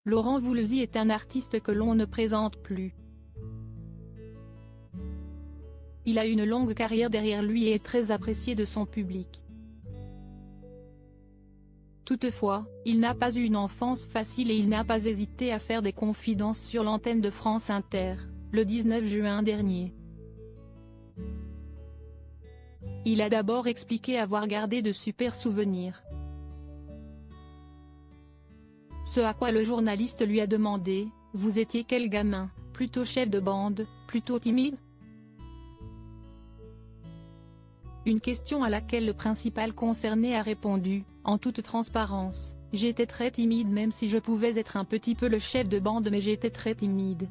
Laurent Voulzy est un artiste que l'on ne présente plus. Il a une longue carrière derrière lui et est très apprécié de son public. Toutefois, il n'a pas eu une enfance facile et il n'a pas hésité à faire des confidences sur l'antenne de France Inter, le 19 juin dernier. Il a d'abord expliqué avoir gardé de super souvenirs. Ce à quoi le journaliste lui a demandé « Vous étiez quel gamin, plutôt chef de bande, plutôt timide ?» Une question à laquelle le principal concerné a répondu, en toute transparence, « J'étais très timide même si je pouvais être un petit peu le chef de bande mais j'étais très timide.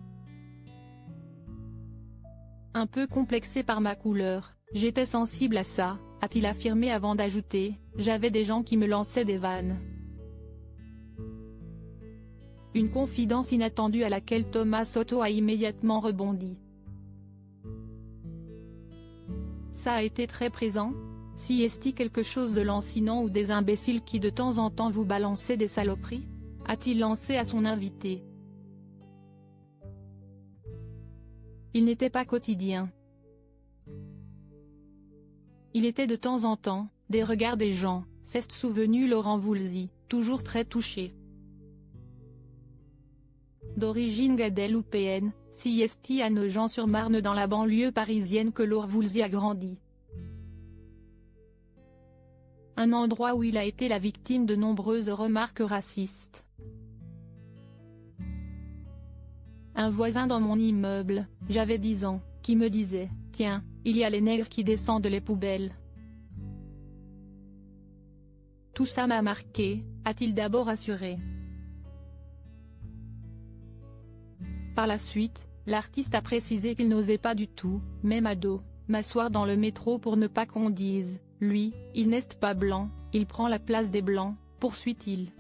Un peu complexé par ma couleur, j'étais sensible à ça », a-t-il affirmé avant d'ajouter, « J'avais des gens qui me lançaient des vannes. » Une confidence inattendue à laquelle Thomas Soto a immédiatement rebondi. Ça a été très présent ? Si est-il quelque chose de lancinant ou des imbéciles qui de temps en temps vous balançaient des saloperies ? A-t-il lancé à son invité. Il n'était pas quotidien. Il était de temps en temps, des regards des gens, s'est souvenu Laurent Voulzy, toujours très touché. D'origine guadeloupéenne, si est à Nogent-sur-Marne dans la banlieue parisienne que Laurent Voulzy a grandi. Un endroit où il a été la victime de nombreuses remarques racistes. Un voisin dans mon immeuble, j'avais 10 ans, qui me disait « Tiens, il y a les nègres qui descendent les poubelles. » Tout ça m'a marqué, a-t-il d'abord assuré. Par la suite, l'artiste a précisé qu'il n'osait pas du tout, même ado, m'asseoir dans le métro pour ne pas qu'on dise « Lui, il n'est pas blanc, il prend la place des blancs », poursuit-il.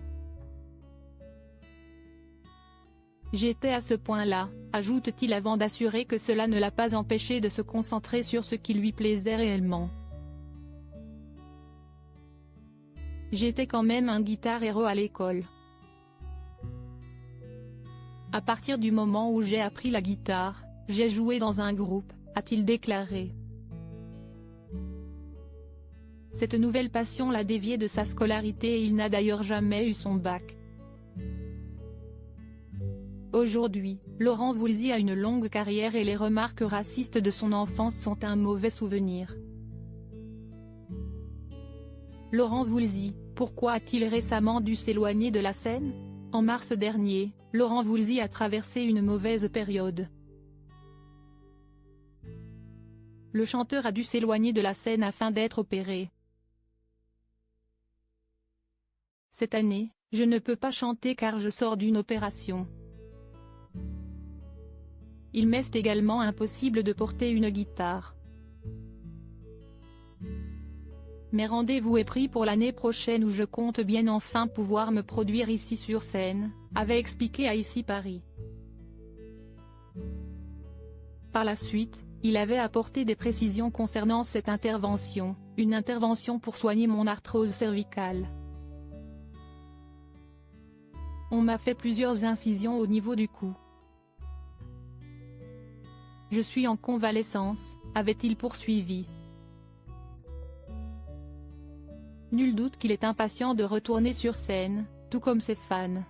J'étais à ce point-là, ajoute-t-il avant d'assurer que cela ne l'a pas empêché de se concentrer sur ce qui lui plaisait réellement. J'étais quand même un guitar héros à l'école. À partir du moment où j'ai appris la guitare, j'ai joué dans un groupe, a-t-il déclaré. Cette nouvelle passion l'a dévié de sa scolarité et il n'a d'ailleurs jamais eu son bac. Aujourd'hui, Laurent Voulzy a une longue carrière et les remarques racistes de son enfance sont un mauvais souvenir. Laurent Voulzy, pourquoi a-t-il récemment dû s'éloigner de la scène ? En mars dernier, Laurent Voulzy a traversé une mauvaise période. Le chanteur a dû s'éloigner de la scène afin d'être opéré. Cette année, je ne peux pas chanter car je sors d'une opération. Il m'est également impossible de porter une guitare. Mais rendez-vous est pris pour l'année prochaine où je compte bien enfin pouvoir me produire ici sur scène, avait expliqué à Ici Paris. Par la suite, il avait apporté des précisions concernant cette intervention, une intervention pour soigner mon arthrose cervicale. On m'a fait plusieurs incisions au niveau du cou. Je suis en convalescence, avait-il poursuivi. Nul doute qu'il est impatient de retourner sur scène, tout comme ses fans.